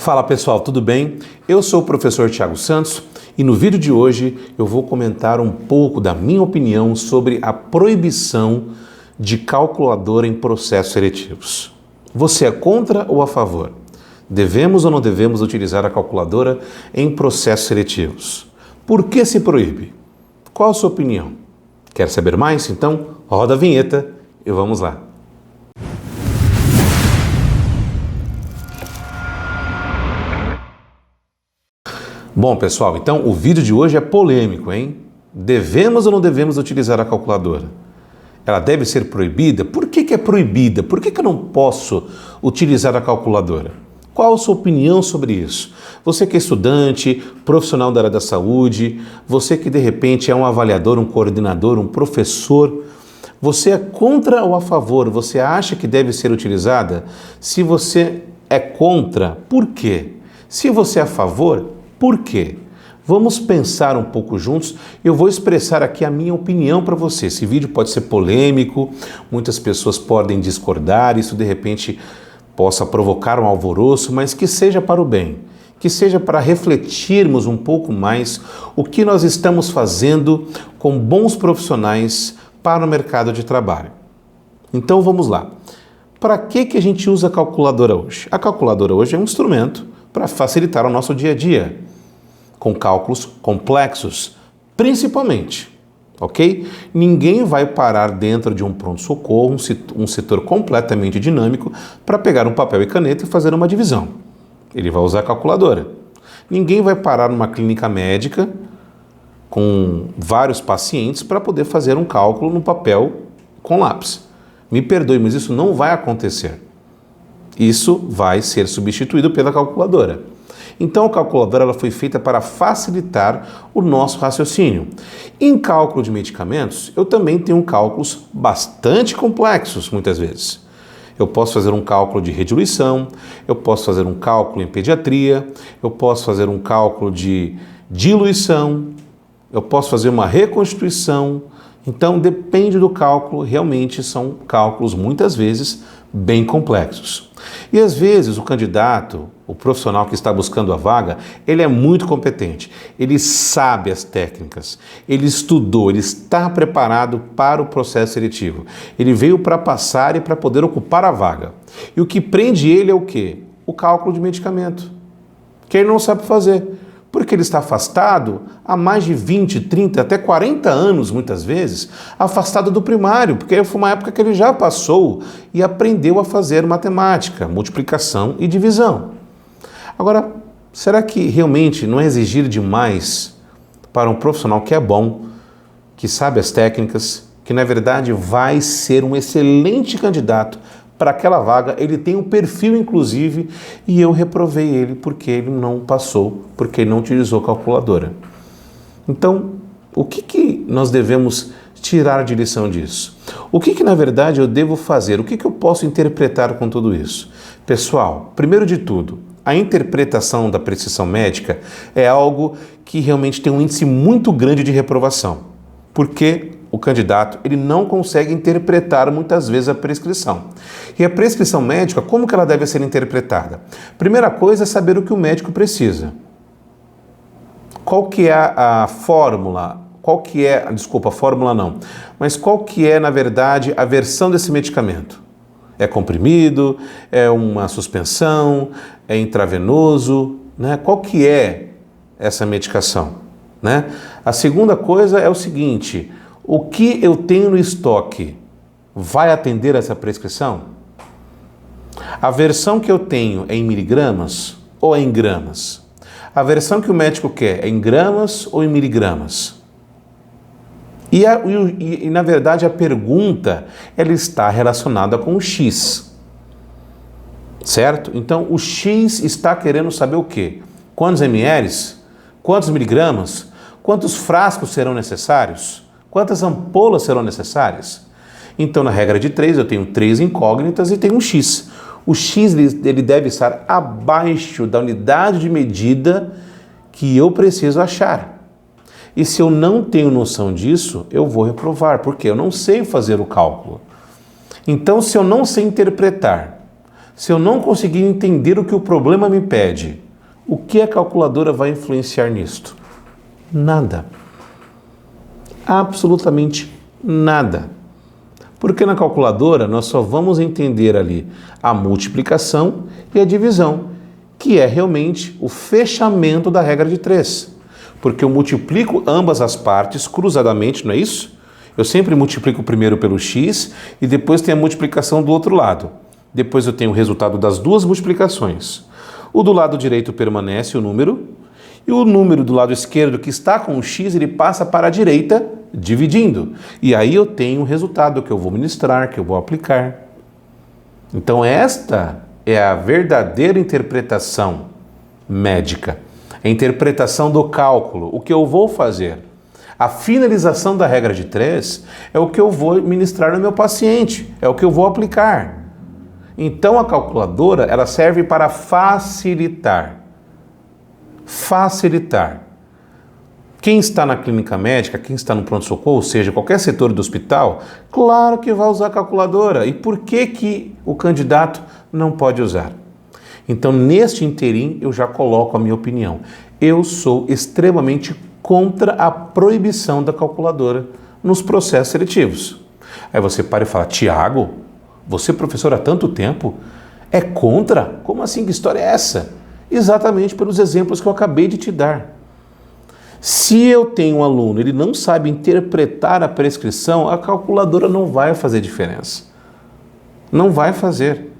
Fala pessoal, tudo bem? Eu sou o professor Thiago Santos e no vídeo de hoje eu vou comentar um pouco da minha opinião sobre a proibição de calculadora em processos seletivos. Você é contra ou a favor? Devemos ou não devemos utilizar a calculadora em processos seletivos? Por que se proíbe? Qual a sua opinião? Quer saber mais? Então roda a vinheta e vamos lá. Bom, pessoal, então o vídeo de hoje é polêmico, hein? Devemos ou não devemos utilizar a calculadora? Ela deve ser proibida? Por que é proibida? Por que eu não posso utilizar a calculadora? Qual a sua opinião sobre isso? Você que é estudante, profissional da área da saúde, você que de repente é um avaliador, um coordenador, um professor, você é contra ou a favor? Você acha que deve ser utilizada? Se você é contra, por quê? Se você é a favor, por quê? Vamos pensar um pouco juntos. Eu vou expressar aqui a minha opinião para você. Esse vídeo pode ser polêmico, muitas pessoas podem discordar, isso de repente possa provocar um alvoroço, mas que seja para o bem, que seja para refletirmos um pouco mais o que nós estamos fazendo com bons profissionais para o mercado de trabalho. Então vamos lá. Para que a gente usa a calculadora hoje? A calculadora hoje é um instrumento para facilitar o nosso dia a dia, com cálculos complexos, principalmente, ok? Ninguém vai parar dentro de um pronto-socorro, um setor completamente dinâmico, para pegar um papel e caneta e fazer uma divisão. Ele vai usar a calculadora. Ninguém vai parar numa clínica médica com vários pacientes para poder fazer um cálculo no papel com lápis. Me perdoe, mas isso não vai acontecer. Isso vai ser substituído pela calculadora. Então a calculadora ela foi feita para facilitar o nosso raciocínio. Em cálculo de medicamentos, eu também tenho cálculos bastante complexos muitas vezes. Eu posso fazer um cálculo de rediluição, eu posso fazer um cálculo em pediatria, eu posso fazer um cálculo de diluição, eu posso fazer uma reconstituição. Então depende do cálculo, realmente são cálculos muitas vezes bem complexos. E às vezes o candidato, o profissional que está buscando a vaga, ele é muito competente, ele sabe as técnicas, ele estudou, ele está preparado para o processo seletivo. Ele veio para passar e para poder ocupar a vaga. E o que prende ele é o quê? O cálculo de medicamento, que ele não sabe fazer. Porque ele está afastado há mais de 20, 30, até 40 anos, muitas vezes, afastado do primário, porque foi uma época que ele já passou e aprendeu a fazer matemática, multiplicação e divisão. Agora, será que realmente não é exigir demais para um profissional que é bom, que sabe as técnicas, que na verdade vai ser um excelente candidato para aquela vaga? Ele tem um perfil, inclusive, e eu reprovei ele porque ele não passou, porque ele não utilizou calculadora. Então, o que nós devemos tirar de lição disso? O que na verdade, eu devo fazer? O que eu posso interpretar com tudo isso? Pessoal, primeiro de tudo, a interpretação da prescrição médica é algo que realmente tem um índice muito grande de reprovação, porque o candidato ele não consegue interpretar muitas vezes a prescrição. E a prescrição médica, como que ela deve ser interpretada? Primeira coisa é saber o que o médico precisa. Qual que é a fórmula? Qual que é, desculpa, a fórmula não, mas qual que é, na verdade, a versão desse medicamento? É comprimido? É uma suspensão? É intravenoso? Né? Qual que é essa medicação? Né? A segunda coisa é o seguinte: o que eu tenho no estoque vai atender essa prescrição? A versão que eu tenho é em miligramas ou é em gramas? A versão que o médico quer é em gramas ou em miligramas? E na verdade a pergunta ela está relacionada com o X, certo? Então o X está querendo saber o quê? Quantos ml? Quantos miligramas? Quantos frascos serão necessários? Quantas ampolas serão necessárias? Então, na regra de 3, eu tenho 3 incógnitas e tenho um X. O X ele deve estar abaixo da unidade de medida que eu preciso achar. E se eu não tenho noção disso, eu vou reprovar, porque eu não sei fazer o cálculo. Então, se eu não sei interpretar, Se eu não conseguir entender o que o problema me pede, o que a calculadora vai influenciar nisto? Nada. Absolutamente nada. Porque na calculadora nós só vamos entender ali a multiplicação e a divisão, que é realmente o fechamento da regra de 3. Porque eu multiplico ambas as partes cruzadamente, não é isso? Eu sempre multiplico primeiro pelo x e depois tem a multiplicação do outro lado. Depois eu tenho o resultado das duas multiplicações. O do lado direito permanece o número e o número do lado esquerdo que está com o x, ele passa para a direita, dividindo. E aí eu tenho o resultado que eu vou ministrar, que eu vou aplicar. Então esta é a verdadeira interpretação médica. A interpretação do cálculo, o que eu vou fazer. A finalização da regra de 3 é o que eu vou ministrar no meu paciente, é o que eu vou aplicar. Então a calculadora, ela serve para facilitar. Facilitar. Quem está na clínica médica, quem está no pronto-socorro, ou seja, qualquer setor do hospital, claro que vai usar a calculadora. E por que o candidato não pode usar? Então, neste interim, eu já coloco a minha opinião. Eu sou extremamente contra a proibição da calculadora nos processos seletivos. Aí você para e fala, Tiago, você professor há tanto tempo, é contra? Como assim? Que história é essa? Exatamente pelos exemplos que eu acabei de te dar. Se eu tenho um aluno, ele não sabe interpretar a prescrição, a calculadora não vai fazer diferença. Não vai fazer.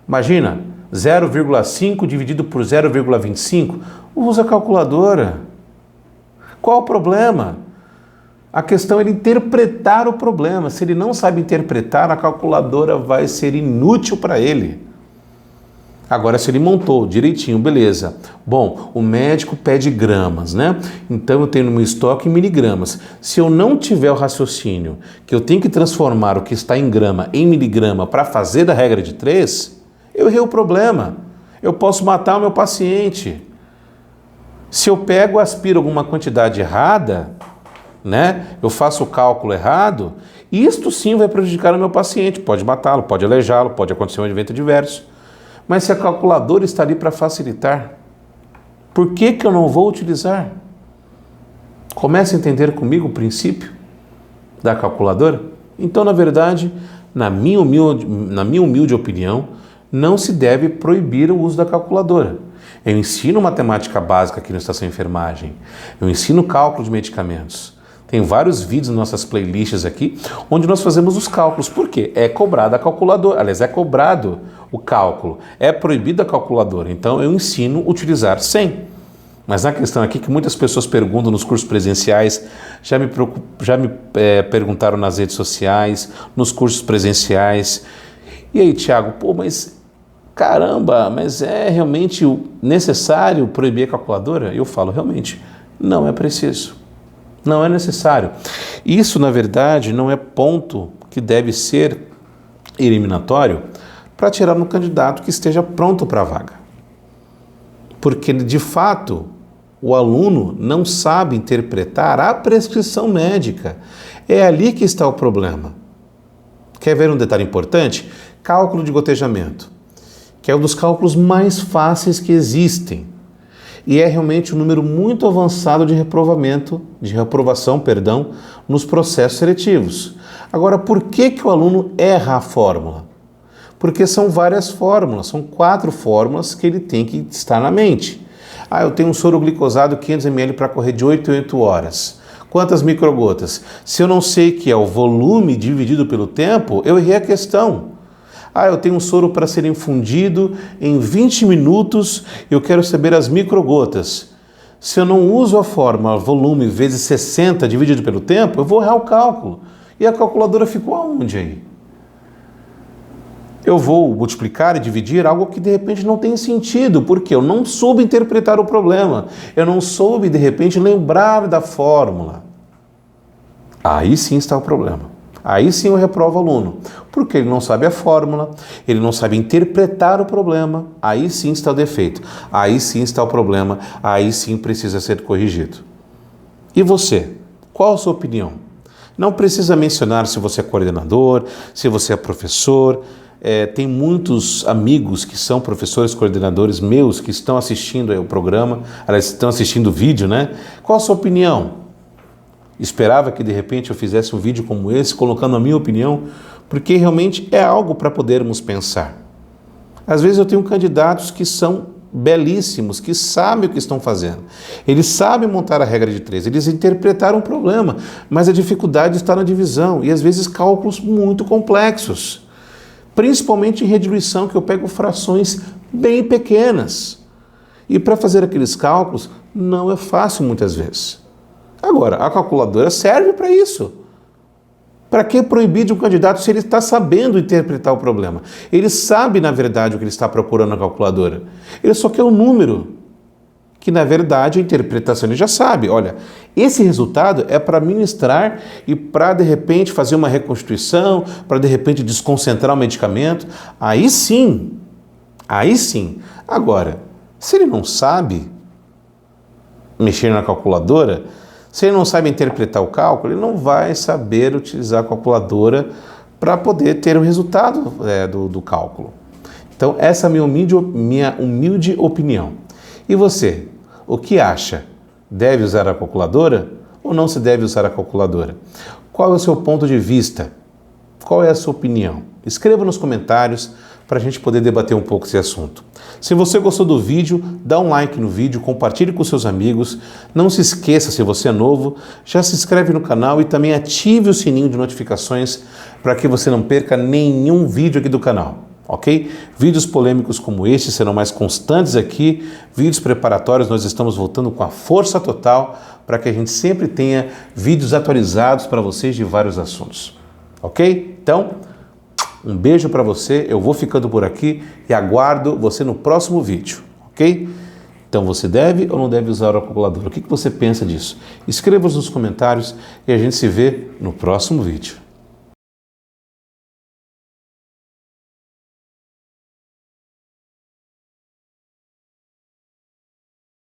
Imagina, 0,5 dividido por 0,25, usa a calculadora. Qual o problema? A questão é interpretar o problema. Se ele não sabe interpretar, a calculadora vai ser inútil para ele. Agora, se ele montou direitinho, beleza. Bom, o médico pede gramas, né? Então eu tenho no meu estoque miligramas. Se eu não tiver o raciocínio que eu tenho que transformar o que está em grama em miligrama para fazer a regra de 3, eu errei o problema. Eu posso matar o meu paciente. Se eu pego e aspiro alguma quantidade errada, né? Eu faço o cálculo errado, isto sim vai prejudicar o meu paciente. Pode matá-lo, pode aleijá-lo, pode acontecer um evento adverso. Mas se a calculadora está ali para facilitar, por que eu não vou utilizar? Comece a entender comigo o princípio da calculadora? Então, na verdade, na minha humilde opinião, não se deve proibir o uso da calculadora. Eu ensino matemática básica aqui no Estação Enfermagem, eu ensino cálculo de medicamentos. Tem vários vídeos nas nossas playlists aqui, onde nós fazemos os cálculos. Por quê? É cobrada a calculadora, aliás, é cobrado o cálculo, é proibida a calculadora. Então, eu ensino a utilizar sem. Mas na questão aqui que muitas pessoas perguntam nos cursos presenciais, já me perguntaram nas redes sociais, nos cursos presenciais. E aí, Tiago, mas caramba, mas é realmente necessário proibir a calculadora? Eu falo, realmente, não é preciso. Não é necessário. Isso, na verdade, não é ponto que deve ser eliminatório para tirar um candidato que esteja pronto para a vaga. Porque, de fato, o aluno não sabe interpretar a prescrição médica. É ali que está o problema. Quer ver um detalhe importante? Cálculo de gotejamento, que é um dos cálculos mais fáceis que existem. E é realmente um número muito avançado de reprovação, nos processos seletivos. Agora, por que o aluno erra a fórmula? Porque são várias fórmulas, são 4 fórmulas que ele tem que estar na mente. Eu tenho um soro glicosado 500 ml para correr de 8 em 8 horas. Quantas microgotas? Se eu não sei que é o volume dividido pelo tempo, eu errei a questão. Eu tenho um soro para ser infundido em 20 minutos, eu quero saber as microgotas. Se eu não uso a fórmula volume vezes 60 dividido pelo tempo, eu vou errar o cálculo. E a calculadora ficou aonde aí? Eu vou multiplicar e dividir algo que de repente não tem sentido, porque eu não soube interpretar o problema. Eu não soube de repente lembrar da fórmula. Aí sim está o problema. Aí sim eu reprovo o aluno, porque ele não sabe a fórmula, ele não sabe interpretar o problema, aí sim está o defeito, aí sim está o problema, aí sim precisa ser corrigido. E você? Qual a sua opinião? Não precisa mencionar se você é coordenador, se você é professor, tem muitos amigos que são professores, coordenadores meus, que estão assistindo o programa, aliás, estão assistindo o vídeo, né? Qual a sua opinião? Esperava que de repente eu fizesse um vídeo como esse, colocando a minha opinião, porque realmente é algo para podermos pensar. Às vezes eu tenho candidatos que são belíssimos, que sabem o que estão fazendo. Eles sabem montar a regra de 3, eles interpretaram o problema, mas a dificuldade está na divisão e às vezes cálculos muito complexos. Principalmente em rediluição, que eu pego frações bem pequenas. E para fazer aqueles cálculos não é fácil muitas vezes. Agora, a calculadora serve para isso. Para que proibir de um candidato se ele está sabendo interpretar o problema? Ele sabe, na verdade, o que ele está procurando na calculadora. Ele só quer um número, que na verdade a interpretação ele já sabe. Olha, esse resultado é para ministrar e para de repente fazer uma reconstituição, para de repente desconcentrar o medicamento. Aí sim. Agora, se ele não sabe mexer na calculadora, se ele não sabe interpretar o cálculo, ele não vai saber utilizar a calculadora para poder ter o resultado do cálculo. Então, essa é a minha humilde opinião. E você, o que acha? Deve usar a calculadora ou não se deve usar a calculadora? Qual é o seu ponto de vista? Qual é a sua opinião? Escreva nos comentários para a gente poder debater um pouco esse assunto. Se você gostou do vídeo, dá um like no vídeo, compartilhe com seus amigos. Não se esqueça, se você é novo, já se inscreve no canal e também ative o sininho de notificações para que você não perca nenhum vídeo aqui do canal, ok? Vídeos polêmicos como este serão mais constantes aqui, vídeos preparatórios nós estamos voltando com a força total para que a gente sempre tenha vídeos atualizados para vocês de vários assuntos, ok? Então, um beijo para você, eu vou ficando por aqui e aguardo você no próximo vídeo, ok? Então você deve ou não deve usar a calculadora? O que você pensa disso? Escreva nos comentários e a gente se vê no próximo vídeo.